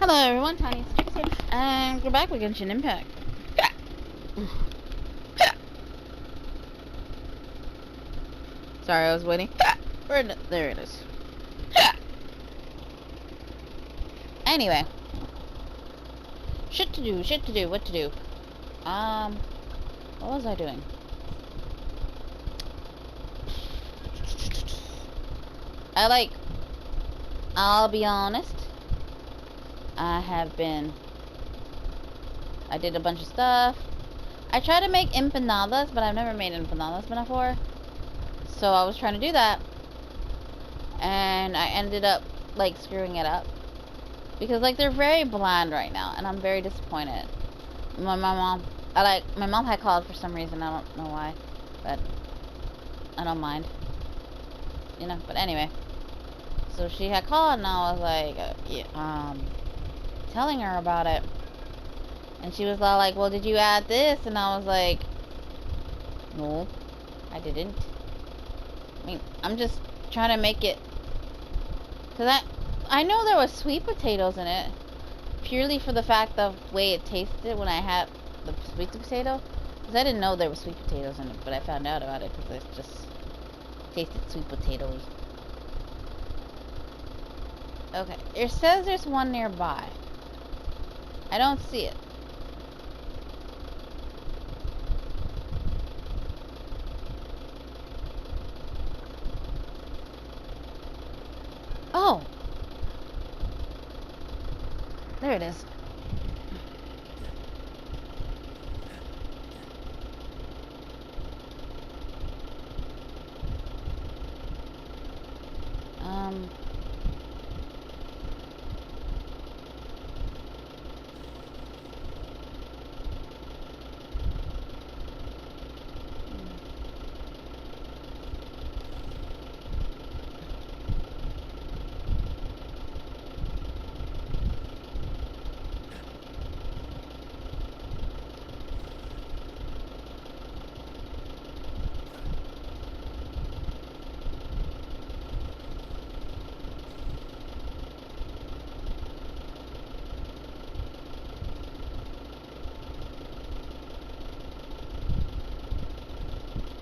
Hello everyone, Tiniestofchibis here, and we're back with Genshin Impact. Sorry, I was waiting. There it is. Anyway. Shit to do, what to do. What was I doing? I'll be honest. I did a bunch of stuff. I tried to make empanadas, but I've never made empanadas before. So I was trying to do that. And I ended up, screwing it up. Because, they're very bland right now, and I'm very disappointed. My mom had called for some reason, I don't know why. But, I don't mind. You know, but anyway. So she had called, and I was telling her about it. And she was all like, well, did you add this? And I was like, no, I didn't. I mean, I'm just trying to make it. Because I know there was sweet potatoes in it. Purely for the fact of the way it tasted when I had the sweet potato. Because I didn't know there were sweet potatoes in it. But I found out about it because it just tasted sweet potatoey. Okay, it says there's one nearby. I don't see it. Oh! There it is.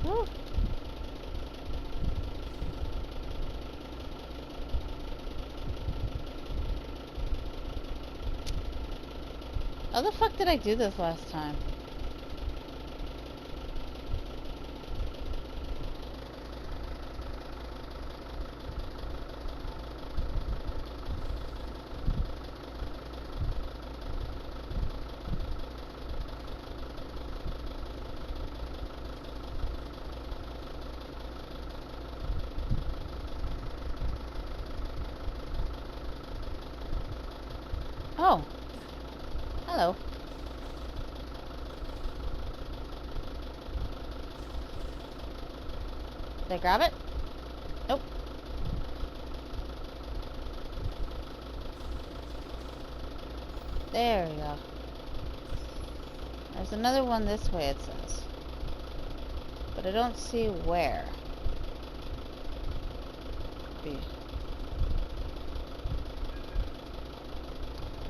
Woo. How the fuck did I do this last time? Oh. Hello. Did I grab it? Nope. There we go. There's another one this way, it says. But I don't see where.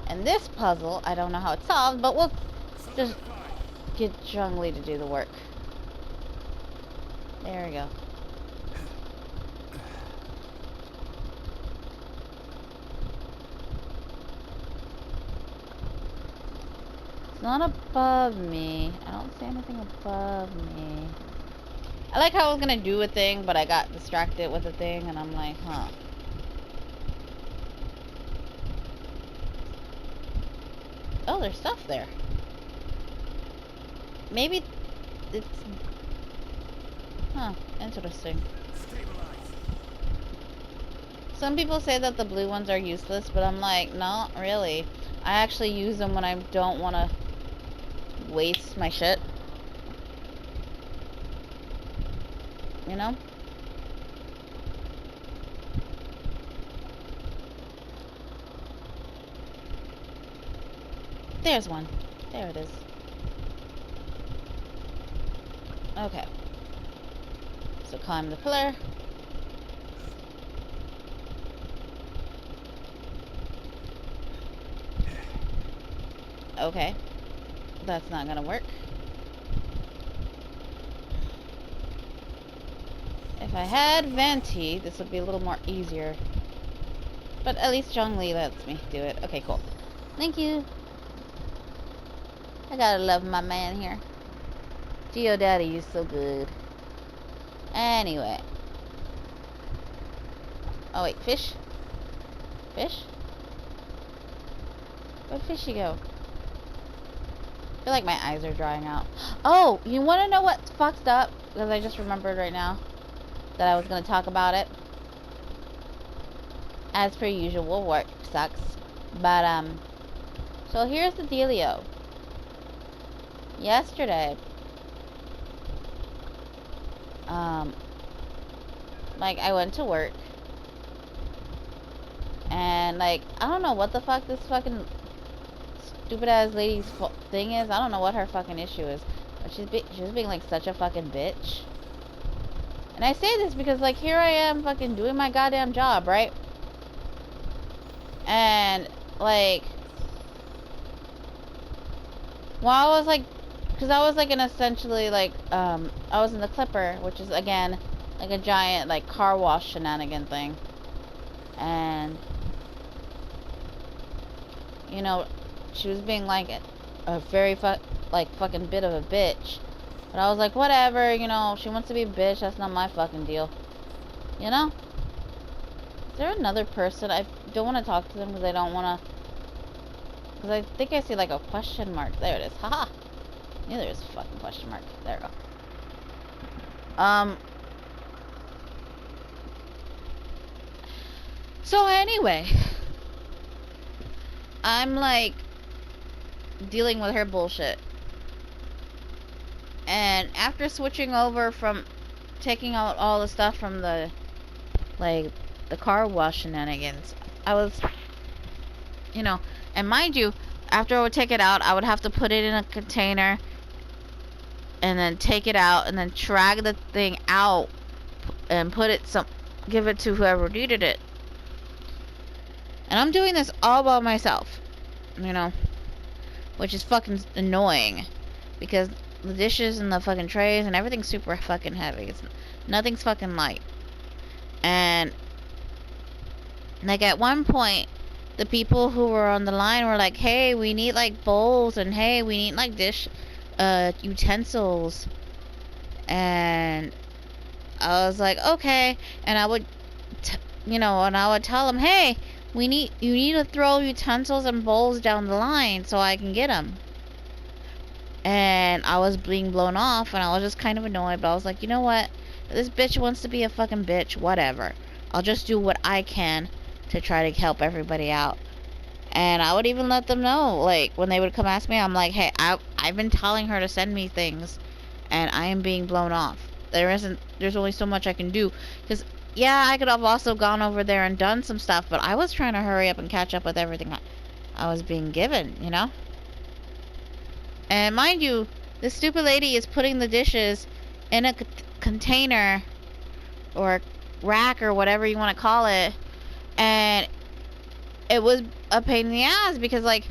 And this puzzle, I don't know how it's solved, but we'll just get Zhongli to do the work. There we go. It's not above me. I don't see anything above me. I like how I was gonna do a thing, but I got distracted with a thing, and I'm like, huh. Oh, there's stuff there. Maybe it's... Huh, interesting. Some people say that the blue ones are useless, but I'm like, not really. I actually use them when I don't want to waste my shit. You know? There's one. There it is. Okay. So climb the pillar. Okay. That's not gonna work. If I had Venti, this would be a little more easier. But at least Zhongli lets me do it. Okay, cool. Thank you. I gotta love my man here. Geo Daddy, you're so good. Anyway. Oh wait, fish? Fish? Where'd fishy go? I feel like my eyes are drying out. Oh, you wanna know what's fucked up? Because I just remembered right now that I was gonna talk about it. As per usual, work sucks. But, so here's the dealio. Yesterday, like, I went to work. And, like, I don't know what the fuck this fucking stupid ass lady's thing is. I don't know what her fucking issue is. But she was being, like, such a fucking bitch. And I say this because, like, here I am fucking doing my goddamn job, right? And, like, well, I was, like, because I was, like, in essentially, like, I was in the Clipper, which is, again, like a giant, like, car wash shenanigan thing. And, you know, she was being, like, a very, fucking bit of a bitch. But I was like, whatever, you know, she wants to be a bitch, that's not my fucking deal. You know? Is there another person? I don't want to talk to them because I don't want to... Because I think I see, like, a question mark. There it is. Haha! Yeah, there's a fucking question mark. There we go. So anyway, I'm like dealing with her bullshit. And after switching over from taking out all the stuff from the, like, the car wash shenanigans, I was, you know, and mind you, after I would take it out, I would have to put it in a container and then take it out and then drag the thing out and give it to whoever needed it. And I'm doing this all by myself, you know, which is fucking annoying because the dishes and the fucking trays and everything's super fucking heavy. Nothing's fucking light. And, like, at one point, the people who were on the line were like, hey, we need, like, bowls, and hey, we need, like, dish utensils. And I was like, okay. And I would, and I would tell them, hey, you need to throw utensils and bowls down the line so I can get them. And I was being blown off, and I was just kind of annoyed, but I was like, you know what? If this bitch wants to be a fucking bitch, whatever. I'll just do what I can to try to help everybody out. And I would even let them know, like, when they would come ask me, I'm like, hey, I've been telling her to send me things, and I am being blown off. There's only so much I can do. Because, yeah, I could have also gone over there and done some stuff, but I was trying to hurry up and catch up with everything I was being given, you know? And mind you, this stupid lady is putting the dishes in a container or rack or whatever you want to call it. And it was a pain in the ass because, like,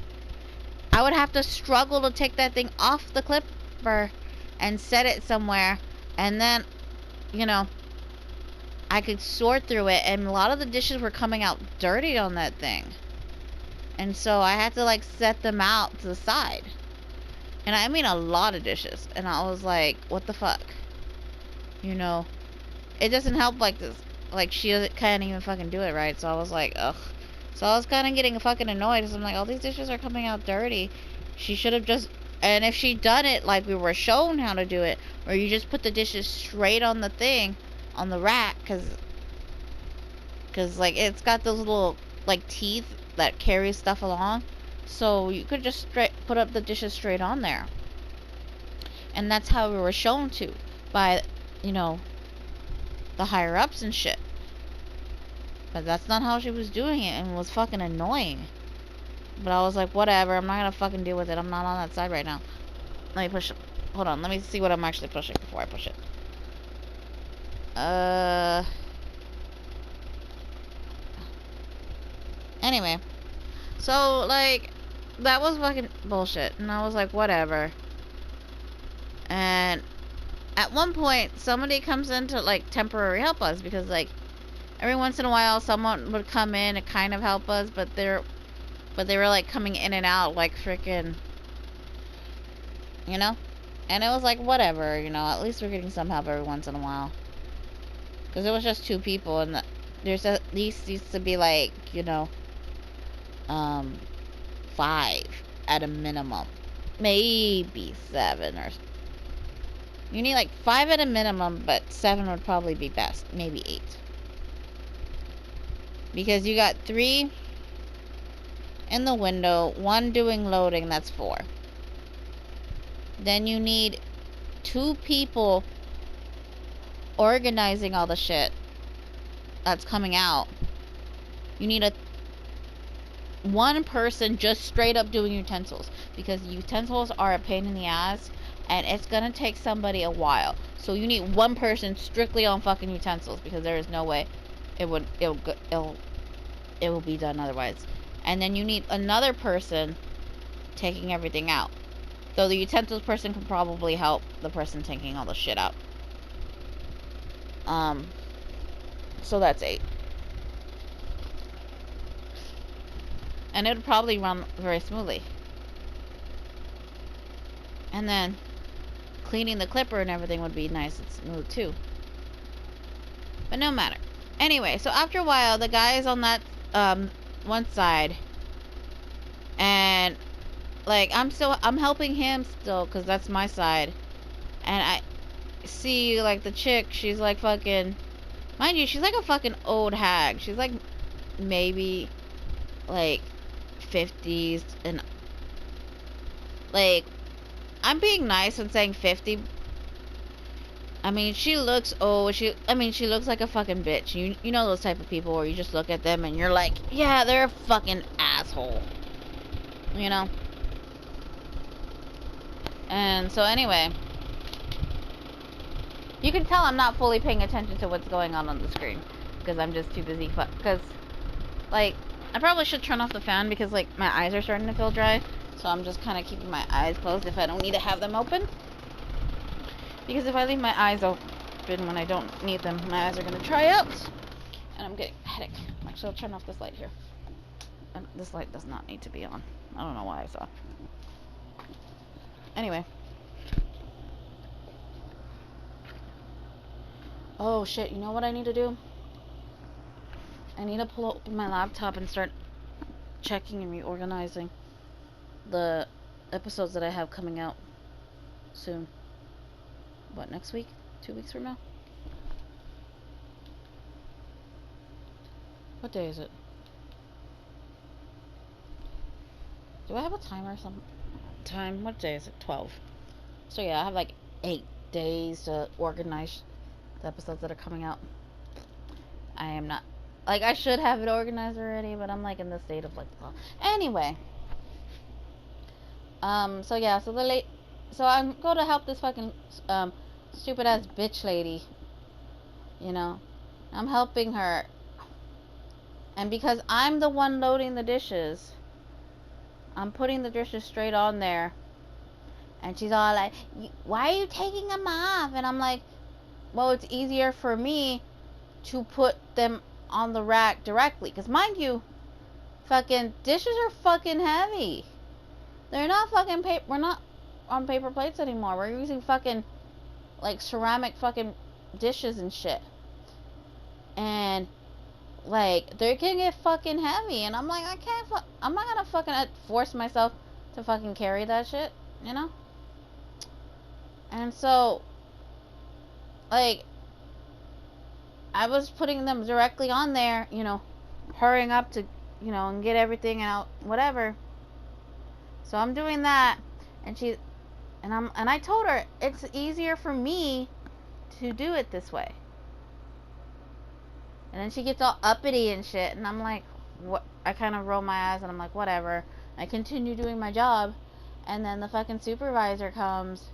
I would have to struggle to take that thing off the clipper and set it somewhere. And then, I could sort through it. And a lot of the dishes were coming out dirty on that thing. And so I had to, like, set them out to the side. And I mean a lot of dishes. And I was like, what the fuck? It doesn't help like this. Like, she can't even fucking do it right. So I was like, ugh. So I was kind of getting fucking annoyed. Because I'm like, all these dishes are coming out dirty. She should have just... And if she'd done it like we were shown how to do it. Or you just put the dishes straight on the thing. On the rack. Because like, it's got those little, like, teeth that carry stuff along. So you could just put up the dishes straight on there. And that's how we were shown to. By, the higher ups and shit. But that's not how she was doing it. And it was fucking annoying. But I was like, whatever. I'm not gonna fucking deal with it. I'm not on that side right now. Let me push it. Hold on. Let me see what I'm actually pushing before I push it. Anyway. So, like, that was fucking bullshit. And I was like, whatever. And at one point, somebody comes in to, like, temporarily help us. Because, like, every once in a while, someone would come in and kind of help us. But they were, like, coming in and out, like, freaking, you know? And it was like, whatever, you know? At least we're getting some help every once in a while. Because it was just 2 people. And there's at least used to be, like, you know, 5 at a minimum. Maybe 7 or... You need like 5 at a minimum, but 7 would probably be best. Maybe 8. Because you got 3 in the window, 1 doing loading, that's 4. Then you need 2 people organizing all the shit that's coming out. You need 1 person just straight up doing utensils. Because utensils are a pain in the ass. And it's gonna take somebody a while. So you need 1 person strictly on fucking utensils. Because there is no way it will be done otherwise. And then you need another person taking everything out. Though the utensils person can probably help the person taking all the shit out. So that's 8. And it would probably run very smoothly. And then cleaning the clipper and everything would be nice and smooth too. But no matter. Anyway, so after a while, the guy is on that one side. And like I'm helping him still, because that's my side. And I see like the chick, she's like fucking, mind you, she's like a fucking old hag. She's like maybe like 50s, and like I'm being nice and saying 50. I mean, she looks old. She looks like a fucking bitch. You know those type of people where you just look at them and you're like, yeah, they're a fucking asshole. You know? And so anyway, you can tell I'm not fully paying attention to what's going on the screen. Because I'm just too busy. Because, like, I probably should turn off the fan because, like, my eyes are starting to feel dry. So I'm just kind of keeping my eyes closed if I don't need to have them open. Because if I leave my eyes open when I don't need them, my eyes are going to dry out. And I'm getting a headache. Actually, I'll turn off this light here. And this light does not need to be on. I don't know why I saw. Anyway. Oh shit, you know what I need to do? I need to pull open my laptop and start checking and reorganizing the episodes that I have coming out soon. What, next week? 2 weeks from now? What day is it? Do I have a timer or some time? What day is it? 12. So yeah, I have like 8 days to organize the episodes that are coming out. I am not, like, I should have it organized already, but I'm like in the state of like, anyway. So yeah, so I'm going to help this fucking stupid ass bitch lady. You know, I'm helping her, and because I'm the one loading the dishes, I'm putting the dishes straight on there, and she's all like, why are you taking them off? And I'm like, well, it's easier for me to put them on the rack directly, because mind you, fucking dishes are fucking heavy. They're not fucking paper. We're not on paper plates anymore. We're using fucking like ceramic fucking dishes and shit. And like they're gonna get fucking heavy, and I'm like, I'm not gonna fucking force myself to fucking carry that shit, you know? And so like I was putting them directly on there, you know, hurrying up to, you know, and get everything out, whatever. So I'm doing that, and I told her it's easier for me to do it this way. And then she gets all uppity and shit, and I'm like, what? I kind of roll my eyes, and I'm like, whatever. I continue doing my job, and then the fucking supervisor comes,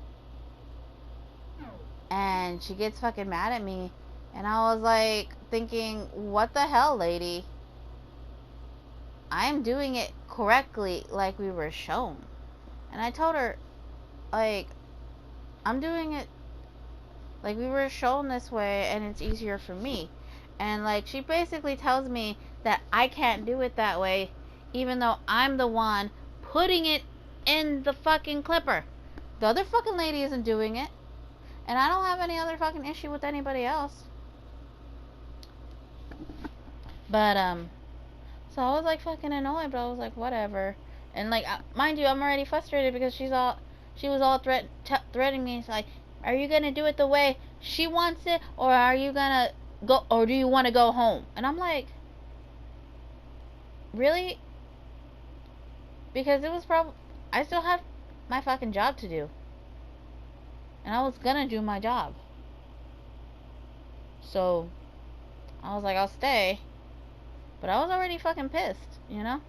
and she gets fucking mad at me, and I was like thinking, what the hell, lady? I'm doing it correctly like we were shown. And I told her, like, I'm doing it like we were shown this way and it's easier for me. And, like, she basically tells me that I can't do it that way, even though I'm the one putting it in the fucking clipper. The other fucking lady isn't doing it. And I don't have any other fucking issue with anybody else. But, so I was, like, fucking annoyed, but I was like, whatever. And, like, mind you, I'm already frustrated because she was all threatening me. She's like, are you gonna do it the way she wants it, or are you gonna go, or do you want to go home? And I'm like, really? Because it was I still have my fucking job to do. And I was gonna do my job. So, I was like, I'll stay. But I was already fucking pissed, you know?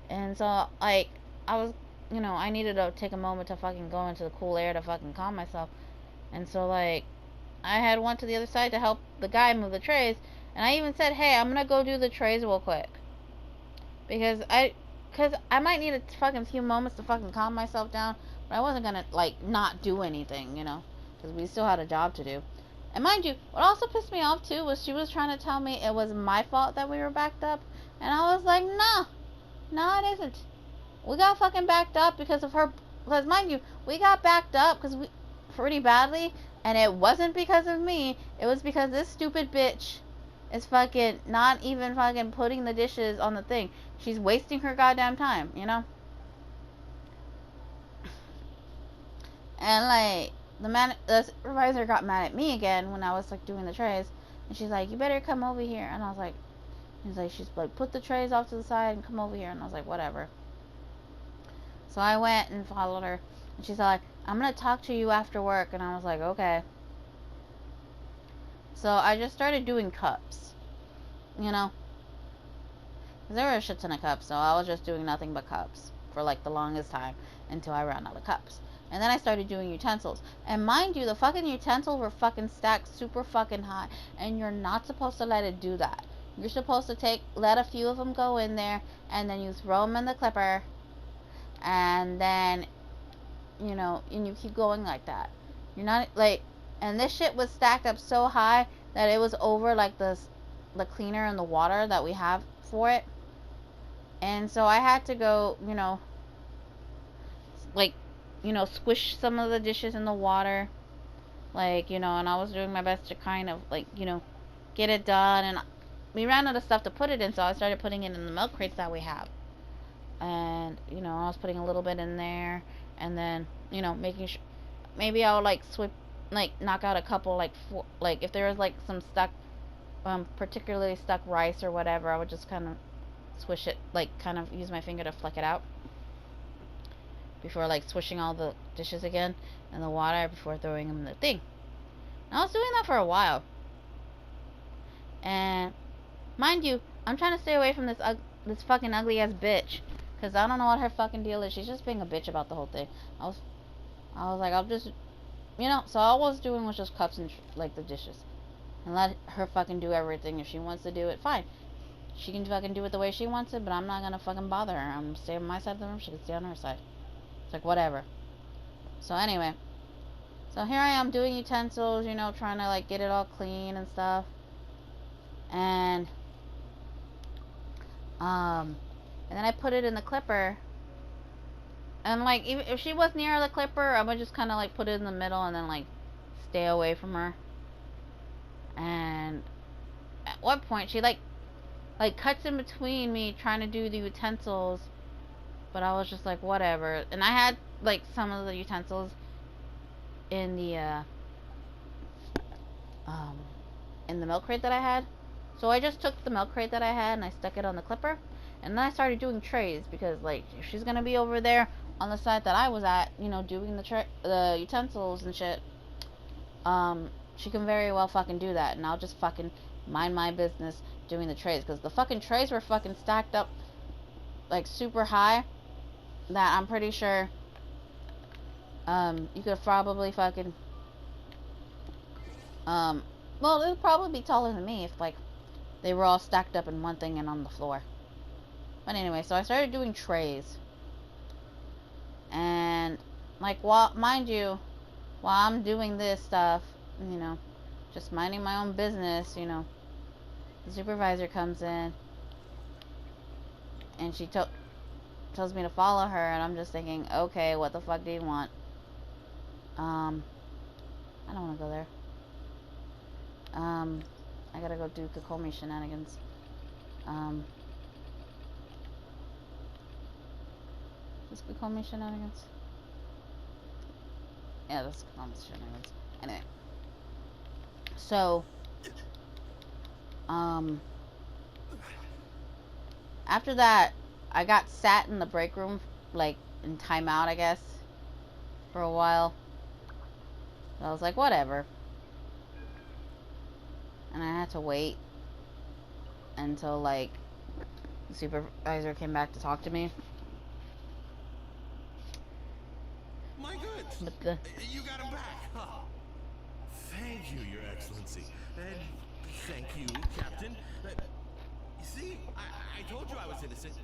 And so, like, I was, I needed to take a moment to fucking go into the cool air to fucking calm myself. And so, like, I had went to the other side to help the guy move the trays. And I even said, hey, I'm gonna go do the trays real quick. Because I might need a fucking few moments to fucking calm myself down. But I wasn't gonna, like, not do anything, because we still had a job to do. And mind you, what also pissed me off too was she was trying to tell me it was my fault that we were backed up. And I was like, no, it isn't. We got fucking backed up because of her. Because mind you, we got backed up because we pretty badly. And it wasn't because of me. It was because this stupid bitch is fucking not even fucking putting the dishes on the thing. She's wasting her goddamn time, And, like, the supervisor got mad at me again when I was, like, doing the trays. And she's like, you better come over here. And I was like, she's like, put the trays off to the side and come over here. And I was like, whatever. So I went and followed her. And she's like, I'm going to talk to you after work. And I was like, okay. So I just started doing cups. Because there were a shit ton of cups. So I was just doing nothing but cups for, like, the longest time until I ran out of cups. And then I started doing utensils. And mind you, the fucking utensils were fucking stacked super fucking high. And you're not supposed to let it do that. You're supposed to let a few of them go in there. And then you throw them in the clipper. And then, and you keep going like that. You're not, like, and this shit was stacked up so high that it was over, like, the cleaner and the water that we have for it. And so I had to go, like, squish some of the dishes in the water. Like, and I was doing my best to kind of, like, get it done. And we ran out of stuff to put it in, so I started putting it in the milk crates that we have. And, I was putting a little bit in there. And then, making sure, maybe I'll, like, knock out a couple, like, if there was, like, some stuck, particularly stuck rice or whatever, I would just kind of swish it, like, kind of use my finger to flick it out before, like, swishing all the dishes again in the water before throwing them in the thing. And I was doing that for a while. And mind you, I'm trying to stay away from this fucking ugly ass bitch, because I don't know what her fucking deal is. She's just being a bitch about the whole thing. I was like, I'll just, so all I was doing was just cups and, like, the dishes. And let her fucking do everything. If she wants to do it, fine. She can fucking do it the way she wants it, but I'm not gonna fucking bother her. I'm gonna stay on my side of the room. She can stay on her side. It's like, whatever. So anyway. So here I am doing utensils, trying to, like, get it all clean and stuff. And then I put it in the clipper. And, like, even if she was near the clipper, I would just kind of, like, put it in the middle and then, like, stay away from her. And at one point, she, like cuts in between me trying to do the utensils. But I was just like, whatever. And I had, like, some of the utensils in the milk crate that I had. So I just took the milk crate that I had and I stuck it on the clipper. And then I started doing trays because, like, if she's gonna be over there on the side that I was at, doing the utensils and shit, she can very well fucking do that. And I'll just fucking mind my business doing the trays. Because the fucking trays were fucking stacked up, like, super high, that I'm pretty sure, you could probably fucking, well, it would probably be taller than me if, like, they were all stacked up in one thing and on the floor. But anyway, so I started doing trays. And, like, while, mind you, while I'm doing this stuff, you know, just minding my own business, you know, the supervisor comes in and she tells me to follow her, and I'm just thinking, okay, what the fuck do you want? I don't want to go there. I gotta go do Kokomi shenanigans. Is Kokomi shenanigans? Yeah, that's Kokomi shenanigans. Anyway. So, after that, I got sat in the break room, like, in timeout, I guess, for a while. I was like, whatever. And I had to wait until, like, the supervisor came back to talk to me. My goods! But You got him back! Huh. Thank you, Your Excellency. And thank you, Captain. You see, I told you I was innocent.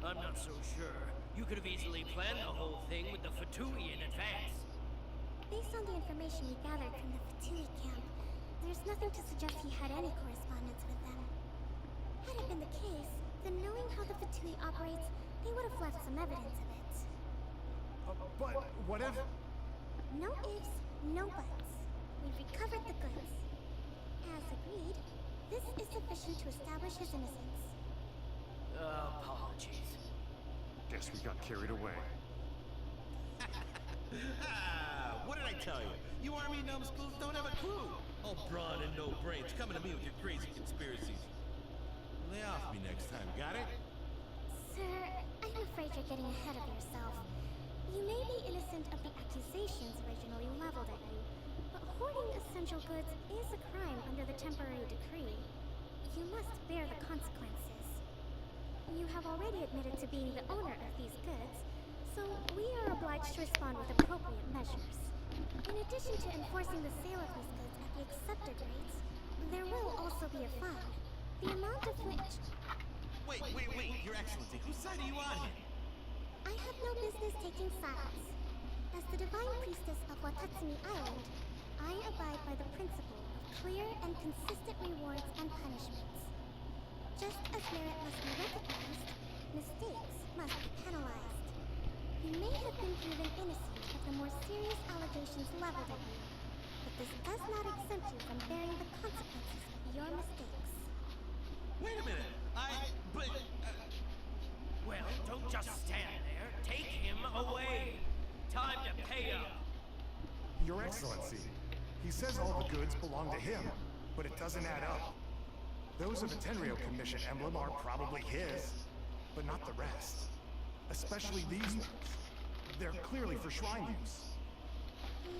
I'm not so sure. You could have easily planned the whole thing with the Fatui in advance. Based on the information we gathered from the Fatui camp, there's nothing to suggest he had any correspondence with them. Had it been the case, then knowing how the Fatui operates, they would have left some evidence of it. But what if... No ifs, no buts. We've recovered the goods. As agreed, this is sufficient to establish his innocence. Apologies. Guess we got carried away. What did I tell you? You army numbskulls don't have a clue. All brawn and no brains coming to me with your crazy conspiracies. Lay off me next time, got it? Sir, I'm afraid you're getting ahead of yourself. You may be innocent of the accusations originally leveled at you, but hoarding essential goods is a crime under the temporary decree. You must bear the consequences. You have already admitted to being the owner of these goods, so we are obliged to respond with appropriate measures. In addition to enforcing the sale of these goods at the accepted rates, there will also be a fine, the amount of which... Wait, Your Excellency, whose side are you on here? I have no business taking sides. As the divine priestess of Watatsumi Island, I abide by the principle of clear and consistent rewards and punishments. Just as merit must be recognized, mistakes must be penalized. You may have been proven innocent of the more serious allegations leveled at you, but this does not exempt you from bearing the consequences of your mistakes. Wait a minute, Well, don't just stand there. Take him away. Time to pay up. Your Excellency, he says all the goods belong to him, but it doesn't add up. Those of the Tenryo Commission emblem are probably his, but not the rest. Especially these ones. They're clearly for shrine use. It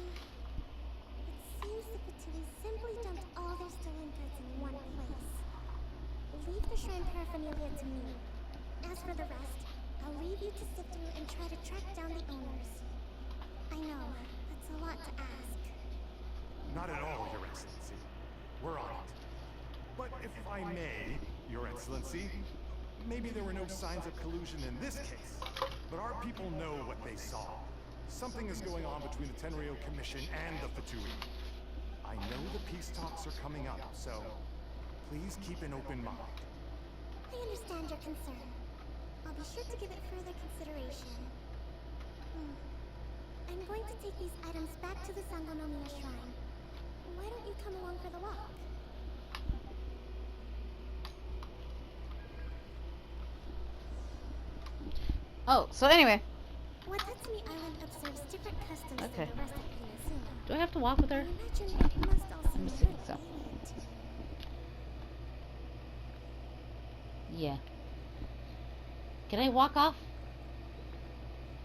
seems the Fatui simply dumped all their stolen goods in one place. Leave the shrine paraphernalia to me. As for the rest, I'll leave you to sift through and try to track down the owners. I know, that's a lot to ask. Not at all, Your Excellency. We're on it. But if I may, Your Excellency, maybe there were no signs of collusion in this case, but our people know what they saw. Something is going on between the Tenryo Commission and the Fatui. I know the peace talks are coming up, so please keep an open mind. I understand your concern. I'll be sure to give it further consideration. I'm going to take these items back to the Sangonomiya Shrine. Why don't you come along for the walk? oh, so anyway. Watatsumi Island observes different customs Okay. than the rest of Peninsula. Do I have to walk with I her? imagine it must all seem I'm a assuming bit so. alien to you. Yeah. Can I walk off?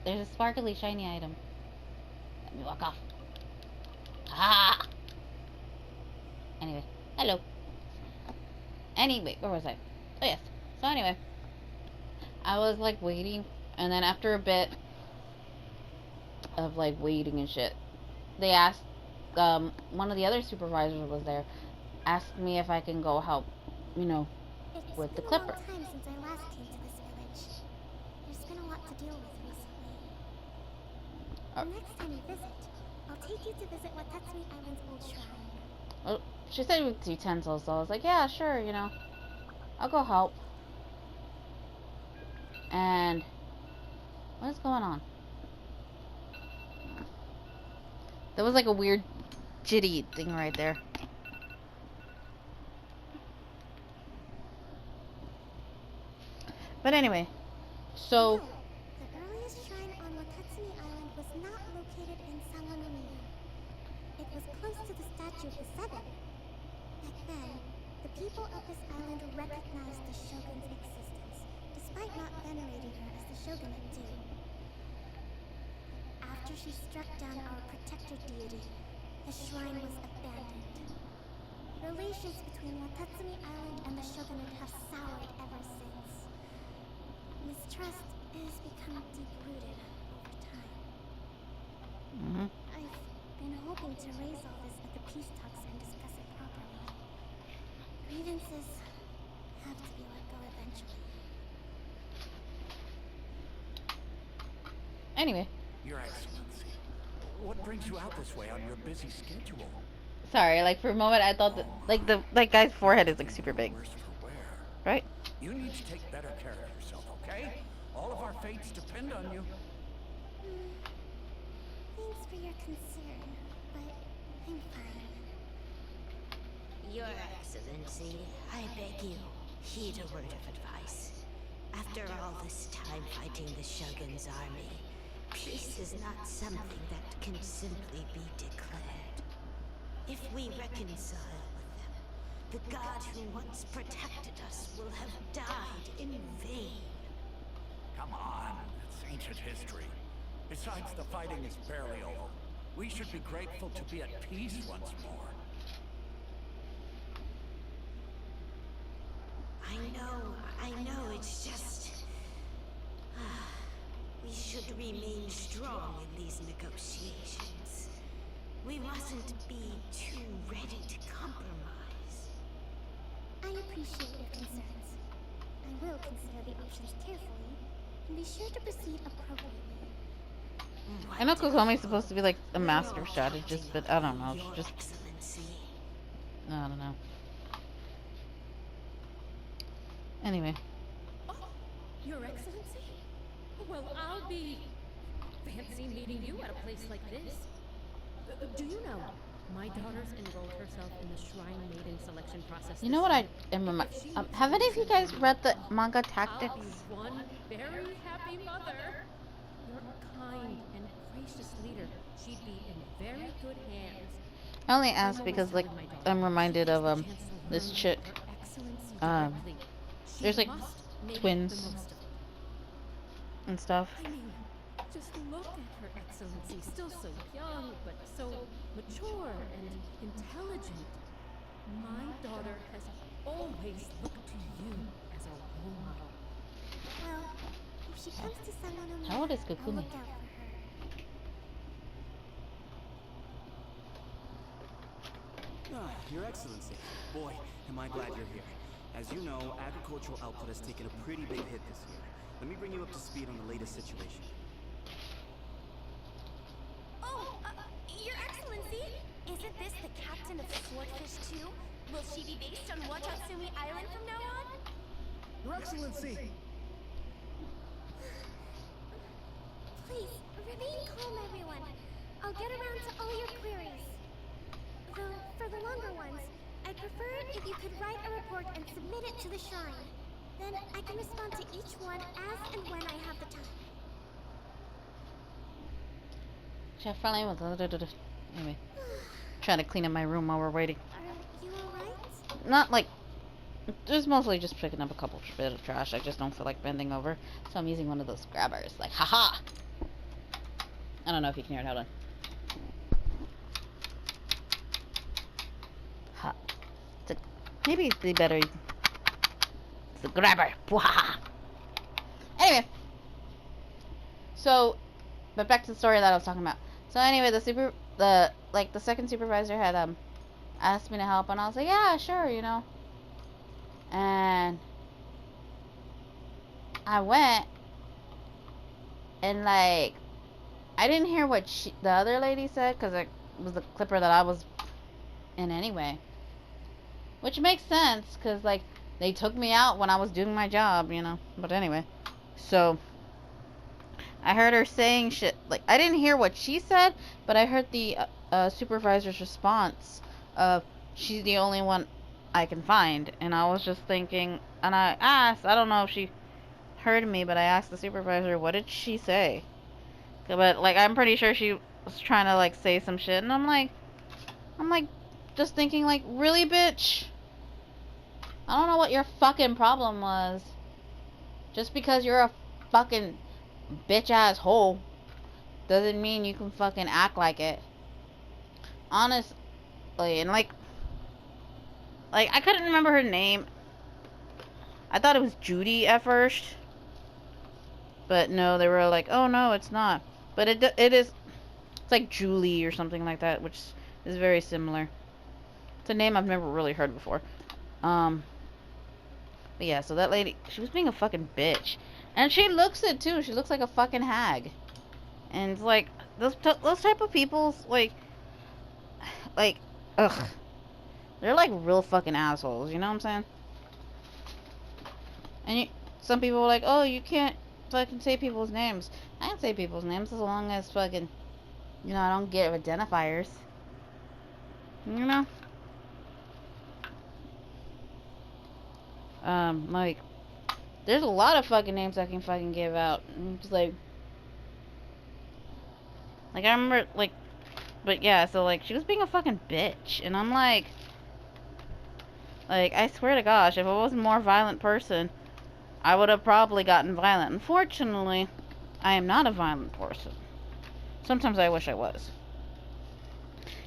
There's a sparkly shiny item. Let me walk off. Ah! Anyway. Hello. Anyway, where was I? Oh, yes. So anyway. I was, like, waiting. And then after a bit of, like, waiting and shit, they asked, one of the other supervisors was there, asked me if I can go help, you know, It's with the been a long clipper. time since I last came to this village. There's been a lot to deal with recently. Next time you visit, I'll take you to visit Watatsumi Island's old shrine. Oh, she said with utensils, so I was like, yeah, sure, you know. I'll go help. And what is going on? There was like a weird jitty thing right there. But anyway, so The earliest shrine on Watatsumi Island was not located in Sanganomiya. It was close to the statue of the Seven. Back then, the people of this island recognized the shogun's existence, despite not venerating her as the shogunate do. After she struck down our protector deity, the shrine was abandoned. Relations between Watatsumi Island and the shogunate have soured ever since. Mistrust has become deep-rooted over time. I've been hoping to raise all this at the peace talks and discuss it properly. Grievances have to be let go eventually. anyway, Your Excellency, what brings you out this way on your busy schedule? sorry. Like for a moment, I thought that like that guy's forehead is like super big, Worse for wear. right? You need to take better care of yourself, okay? All of our fates depend on you. Thanks for your concern, but I'm fine. Your Excellency, I beg you, heed a word of advice. After all this time fighting the Shogun's army, peace is not something that can simply be declared. If we reconcile with them, the god who once protected us will have died in vain. Come on, it's ancient history. Besides, the fighting is barely over. We should be grateful to be at peace once more. I know, it's just... we should remain strong in these negotiations. We mustn't be too ready to compromise. I appreciate your concerns. I will consider the options carefully and be sure to proceed appropriately. I know Kokomi's supposed to be like a master strategist, but I don't know. Your Just Excellency. I don't know. Anyway, Oh, Your Excellency? Well, I'll be fancy meeting you at a place like this. Do you know, my daughter's enrolled herself in the Shrine Maiden selection process. you know what I am. Have any of you guys read the manga Tactics? I'll be one very happy mother. You're a kind and gracious leader. She'd be in very good hands. I only asked because like I'm reminded of this chick. There's like twins and stuff. I mean, just look at her excellency, still so young, but so mature and intelligent. My daughter has always looked to you as a role model. Well, if she comes to Sanganomiya, How old is I'll Kokumi? look out for her. Your Excellency. Boy, am I glad you're here. As you know, agricultural output has taken a pretty big hit this year. Let me bring you up to speed on the latest situation. Oh, Your Excellency! Isn't this the captain of Swordfish 2? Will she be based on Watatsumi Island from now on? Your Excellency! Please, remain calm, everyone. I'll get around to all your queries. Though, for the longer ones, I'd prefer it if you could write a report and submit it to the shrine. Then I can respond to each one as and when I have the time. Chef friendly with anyway. Trying to clean up my room while we're waiting. Are you alright? Not like just mostly just picking up a couple bit of trash. I just don't feel like bending over, so I'm using one of those grabbers. Like, haha. I don't know if you can hear it. Hold on. Ha. Maybe it'd be better. It's the grabber. Bwaha. Anyway. So, but back to the story that I was talking about. So anyway, the second supervisor had asked me to help, and I was like, yeah, sure, you know. And I went, and like, I didn't hear what the other lady said, because it was the clipper that I was in anyway. Which makes sense, because like, they took me out when I was doing my job, you know. But anyway, so I heard her saying shit. Like, I didn't hear what she said, but I heard the supervisor's response of, she's the only one I can find. And I was just thinking, and I asked, I don't know if she heard me, but I asked the supervisor, what did she say? But like, I'm pretty sure she was trying to like say some shit, and I'm like just thinking like, really, bitch? I don't know what your fucking problem was. Just because you're a fucking bitch ass hole doesn't mean you can fucking act like it. Honestly, and like I couldn't remember her name. I thought it was Judy at first, but no, they were like, oh no, it's not. But it is. It's like Julie or something like that, which is very similar. It's a name I've never really heard before. But yeah, so that lady, she was being a fucking bitch. And she looks it too. She looks like a fucking hag. And it's like, those type of people's, like, ugh. They're like real fucking assholes, you know what I'm saying? And some people are like, oh, you can't fucking say people's names. I can say people's names as long as fucking, you know, I don't get identifiers. You know? Like, there's a lot of fucking names I can fucking give out. And just like I remember, like, but yeah, so like, she was being a fucking bitch, and I'm like, I swear to gosh, if I was a more violent person, I would have probably gotten violent. Unfortunately, I am not a violent person. Sometimes I wish I was.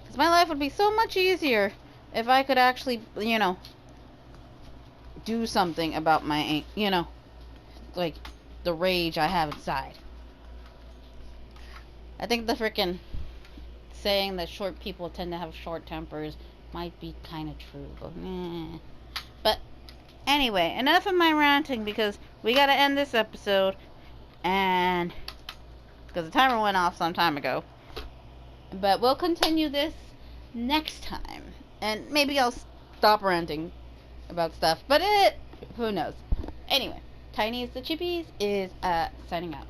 Because my life would be so much easier if I could actually, you know, do something about my, you know, like, the rage I have inside. I think the freaking saying that short people tend to have short tempers might be kind of true, but meh. But anyway, enough of my ranting, because we gotta end this episode, and because the timer went off some time ago. But we'll continue this next time, and maybe I'll stop ranting about stuff, but who knows. Anyway, Tiniestofchibis is signing out.